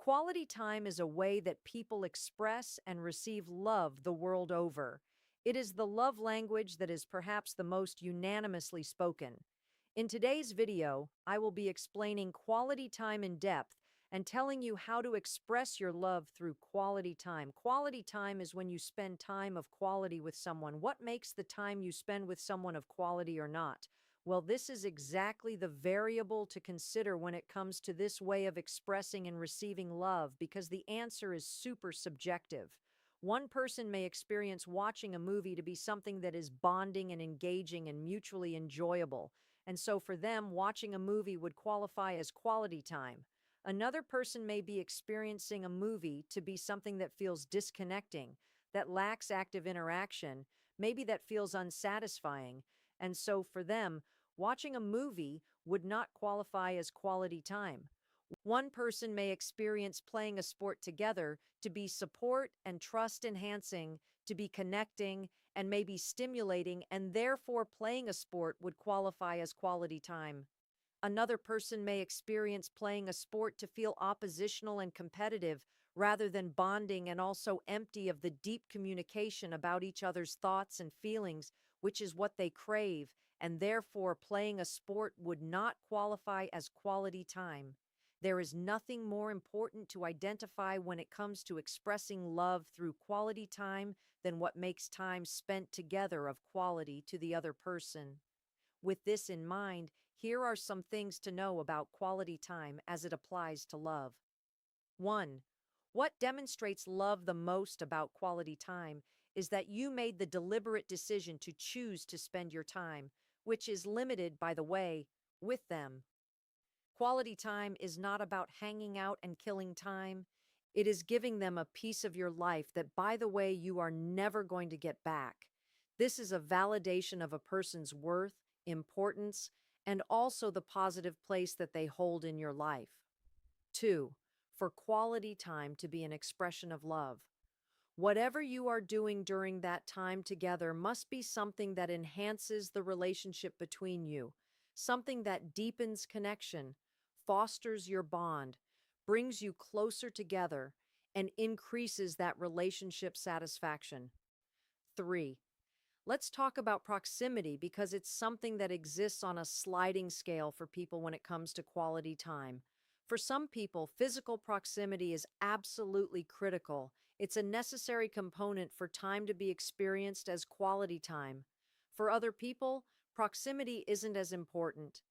Quality time is a way that people express and receive love the world over. It is the love language that is perhaps the most unanimously spoken. In today's video, I will be explaining quality time in depth and telling you how to express your love through quality time. Quality time is when you spend time of quality with someone. What makes the time you spend with someone of quality or not? Well, this is exactly the variable to consider when it comes to this way of expressing and receiving love, because the answer is super subjective. One person may experience watching a movie to be something that is bonding and engaging and mutually enjoyable, and so for them, watching a movie would qualify as quality time. Another person may be experiencing a movie to be something that feels disconnecting, that lacks active interaction, maybe that feels unsatisfying, and so for them, watching a movie would not qualify as quality time. One person may experience playing a sport together to be support and trust enhancing, to be connecting and maybe stimulating, and therefore playing a sport would qualify as quality time. Another person may experience playing a sport to feel oppositional and competitive rather than bonding, and also empty of the deep communication about each other's thoughts and feelings, which is what they crave, and therefore playing a sport would not qualify as quality time. There is nothing more important to identify when it comes to expressing love through quality time than what makes time spent together of quality to the other person. With this in mind, here are some things to know about quality time as it applies to love. 1. What demonstrates love the most about quality time is that you made the deliberate decision to choose to spend your time, which is limited, by the way, with them. Quality time is not about hanging out and killing time. It is giving them a piece of your life that, by the way, you are never going to get back. This is a validation of a person's worth, importance, and also the positive place that they hold in your life. 2. For quality time to be an expression of love. Whatever you are doing during that time together must be something that enhances the relationship between you, something that deepens connection, fosters your bond, brings you closer together, and increases that relationship satisfaction. 3. Let's talk about proximity, because it's something that exists on a sliding scale for people when it comes to quality time. For some people, physical proximity is absolutely critical. It's a necessary component for time to be experienced as quality time. For other people, proximity isn't as important.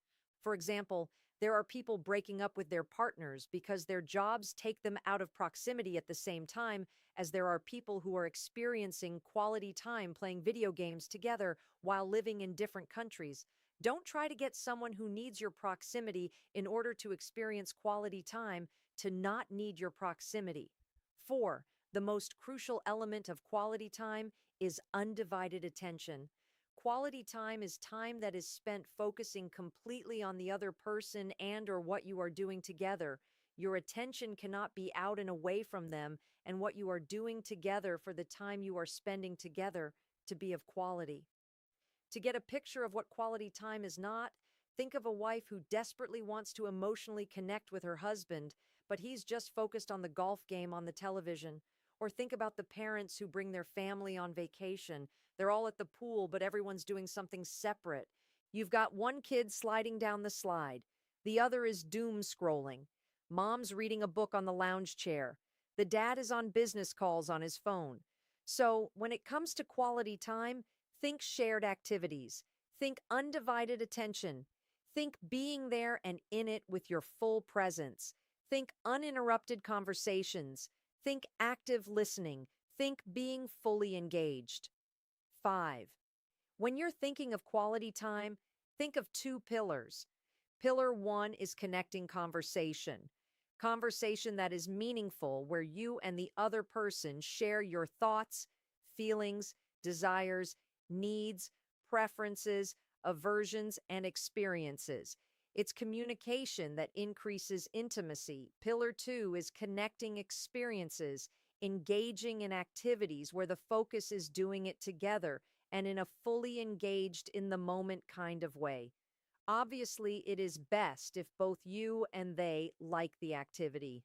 For example, there are people breaking up with their partners because their jobs take them out of proximity at the same time as there are people who are experiencing quality time playing video games together while living in different countries. Don't try to get someone who needs your proximity in order to experience quality time to not need your proximity. 4. The most crucial element of quality time is undivided attention. Quality time is time that is spent focusing completely on the other person and or what you are doing together. Your attention cannot be out and away from them and what you are doing together for the time you are spending together to be of quality. To get a picture of what quality time is not, think of a wife who desperately wants to emotionally connect with her husband, but he's just focused on the golf game on the television. Or think about the parents who bring their family on vacation. They're all at the pool, but everyone's doing something separate. You've got one kid sliding down the slide. The other is doom scrolling. Mom's reading a book on the lounge chair. The dad is on business calls on his phone. So, when it comes to quality time, think shared activities. Think undivided attention. Think being there and in it with your full presence. Think uninterrupted conversations. Think active listening. Think being fully engaged. 5. When you're thinking of quality time, think of two pillars. Pillar 1 is connecting conversation. Conversation that is meaningful, where you and the other person share your thoughts, feelings, desires, needs, preferences, aversions, and experiences. It's communication that increases intimacy. Pillar 2 is connecting experiences, engaging in activities where the focus is doing it together and in a fully engaged in the moment kind of way. Obviously, it is best if both you and they like the activity.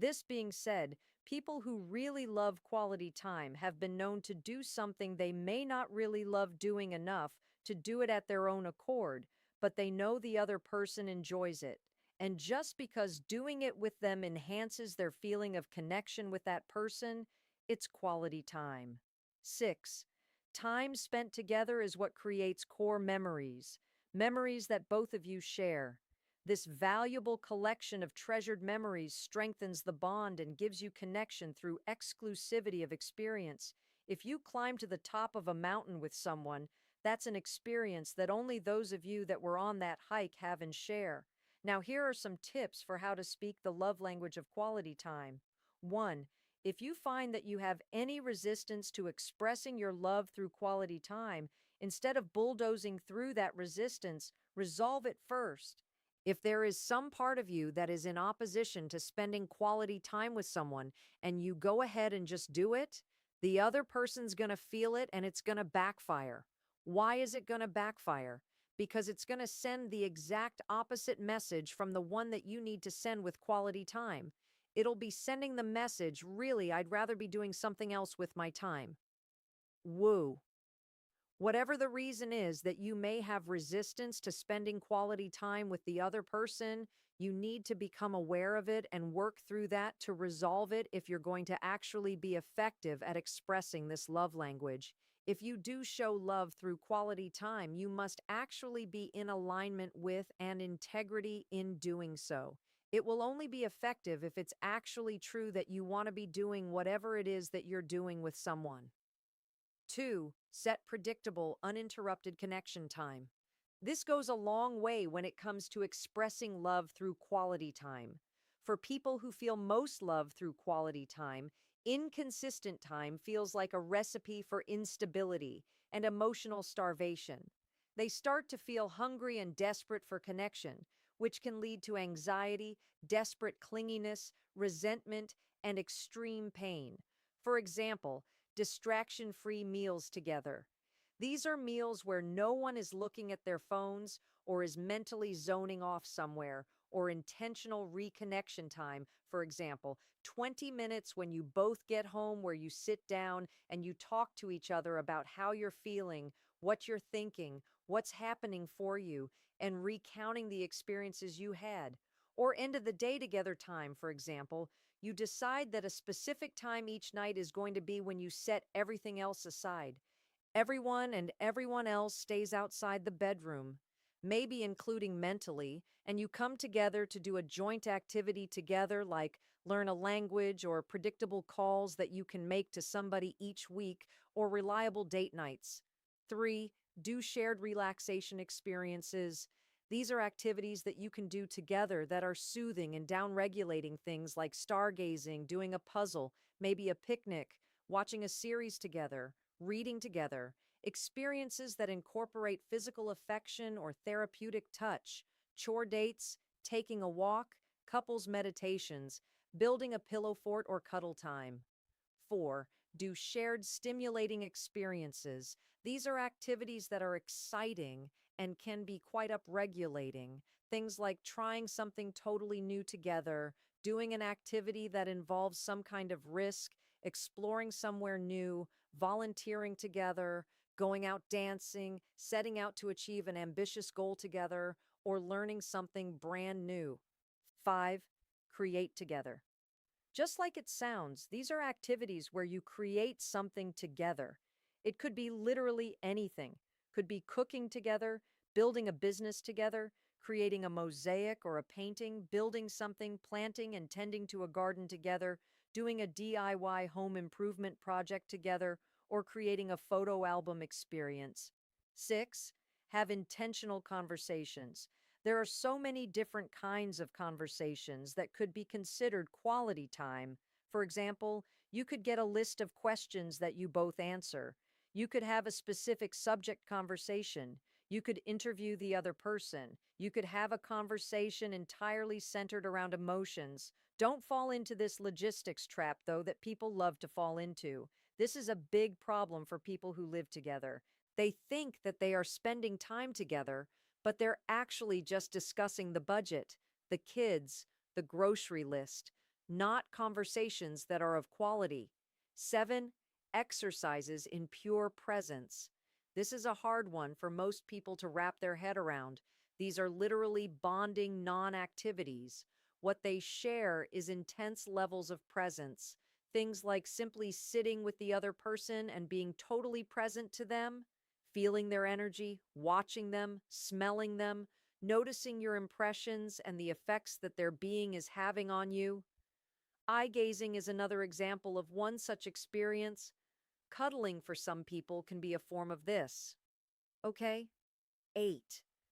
This being said, people who really love quality time have been known to do something they may not really love doing enough to do it at their own accord, but they know the other person enjoys it. And just because doing it with them enhances their feeling of connection with that person, it's quality time. 6. Time spent together is what creates core memories, memories that both of you share. This valuable collection of treasured memories strengthens the bond and gives you connection through exclusivity of experience. If you climb to the top of a mountain with someone, that's an experience that only those of you that were on that hike have and share. Now, here are some tips for how to speak the love language of quality time. 1. If you find that you have any resistance to expressing your love through quality time, instead of bulldozing through that resistance, resolve it first. If there is some part of you that is in opposition to spending quality time with someone and you go ahead and just do it, the other person's going to feel it and it's going to backfire. Why is it going to backfire? Because it's going to send the exact opposite message from the one that you need to send with quality time. It'll be sending the message, really, I'd rather be doing something else with my time. Woo. Whatever the reason is that you may have resistance to spending quality time with the other person, you need to become aware of it and work through that to resolve it if you're going to actually be effective at expressing this love language. If you do show love through quality time, you must actually be in alignment with and integrity in doing so. It will only be effective if it's actually true that you want to be doing whatever it is that you're doing with someone. 2. Set predictable, uninterrupted connection time. This goes a long way when it comes to expressing love through quality time. For people who feel most love through quality time, inconsistent time feels like a recipe for instability and emotional starvation. They start to feel hungry and desperate for connection, which can lead to anxiety, desperate clinginess, resentment, and extreme pain. For example, distraction-free meals together. These are meals where no one is looking at their phones or is mentally zoning off somewhere, or intentional reconnection time, for example, 20 minutes when you both get home where you sit down and you talk to each other about how you're feeling, what you're thinking, what's happening for you, and recounting the experiences you had. Or end of the day together time, for example, you decide that a specific time each night is going to be when you set everything else aside. Everyone and everyone else stays outside the bedroom, maybe including mentally, and you come together to do a joint activity together like learn a language or predictable calls that you can make to somebody each week or reliable date nights. 3. Do shared relaxation experiences. These are activities that you can do together that are soothing and down-regulating, things like stargazing, doing a puzzle, maybe a picnic, watching a series together, reading together, experiences that incorporate physical affection or therapeutic touch, chore dates, taking a walk, couples meditations, building a pillow fort or cuddle time. 4. Do shared stimulating experiences. These are activities that are exciting and can be quite upregulating. Things like trying something totally new together, doing an activity that involves some kind of risk, exploring somewhere new, volunteering together, going out dancing, setting out to achieve an ambitious goal together, or learning something brand new. 5. Create together. Just like it sounds, these are activities where you create something together. It could be literally anything. Could be cooking together, building a business together, creating a mosaic or a painting, building something, planting and tending to a garden together, doing a DIY home improvement project together, or creating a photo album experience. 6. Have intentional conversations. There are so many different kinds of conversations that could be considered quality time. For example, you could get a list of questions that you both answer. You could have a specific subject conversation. You could interview the other person. You could have a conversation entirely centered around emotions. Don't fall into this logistics trap, though, that people love to fall into. This is a big problem for people who live together. They think that they are spending time together, but they're actually just discussing the budget, the kids, the grocery list. not conversations that are of quality. 7. Exercises in pure presence. This is a hard one for most people to wrap their head around. These are literally bonding non activities. What they share is intense levels of presence. Things like simply sitting with the other person and being totally present to them, feeling their energy, watching them, smelling them, noticing your impressions and the effects that their being is having on you. Eye gazing is another example of one such experience. Cuddling for some people can be a form of this. Okay? 8.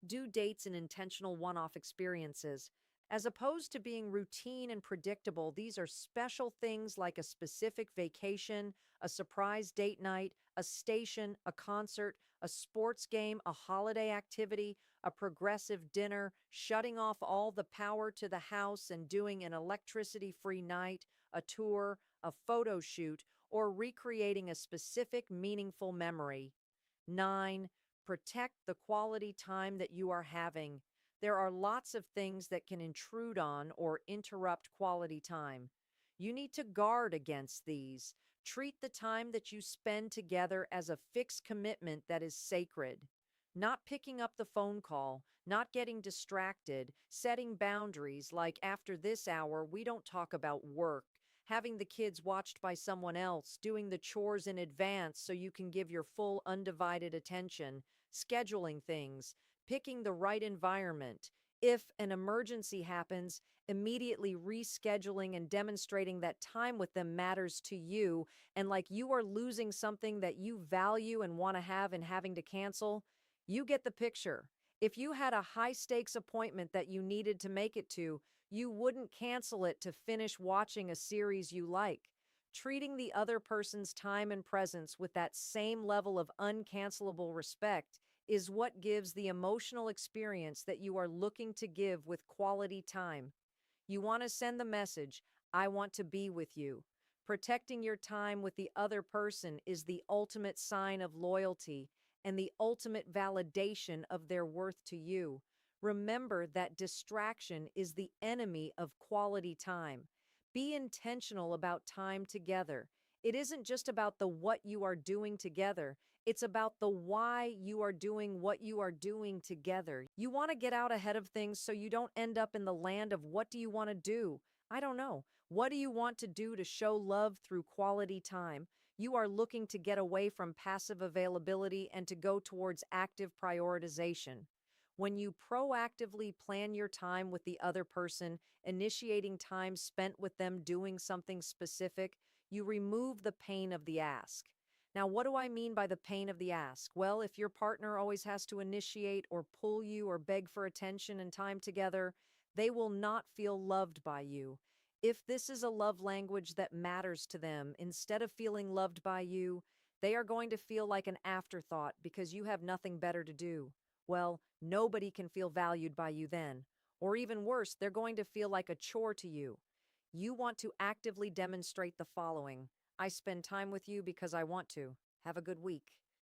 Do dates and intentional one off experiences. As opposed to being routine and predictable, these are special things like a specific vacation, a surprise date night, a station, a concert, a sports game, a holiday activity, a progressive dinner, shutting off all the power to the house and doing an electricity free night, a tour, a photo shoot, or recreating a specific meaningful memory. 9. Protect the quality time that you are having. There are lots of things that can intrude on or interrupt quality time. You need to guard against these. Treat the time that you spend together as a fixed commitment that is sacred. Not picking up the phone call, not getting distracted, setting boundaries like after this hour, we don't talk about work, having the kids watched by someone else, doing the chores in advance so you can give your full undivided attention, scheduling things, picking the right environment. If an emergency happens, immediately rescheduling and demonstrating that time with them matters to you and like you are losing something that you value and want to have and having to cancel. You get the picture. If you had a high stakes appointment that you needed to make it to, you wouldn't cancel it to finish watching a series you like. Treating the other person's time and presence with that same level of uncancelable respect is what gives the emotional experience that you are looking to give with quality time. You want to send the message, I want to be with you. Protecting your time with the other person is the ultimate sign of loyalty and the ultimate validation of their worth to you. Remember that distraction is the enemy of quality time. Be intentional about time together. It isn't just about the what you are doing together. It's about the why you are doing what you are doing together. You want to get out ahead of things so you don't end up in the land of what do you want to do? I don't know. What do you want to do to show love through quality time? You are looking to get away from passive availability and to go towards active prioritization. When you proactively plan your time with the other person, initiating time spent with them doing something specific, you remove the pain of the ask. Now, what do I mean by the pain of the ask? Well, if your partner always has to initiate or pull you or beg for attention and time together, they will not feel loved by you. If this is a love language that matters to them, instead of feeling loved by you, they are going to feel like an afterthought because you have nothing better to do. Well, nobody can feel valued by you then. Or even worse, they're going to feel like a chore to you. You want to actively demonstrate the following: I spend time with you because I want to. Have a good week.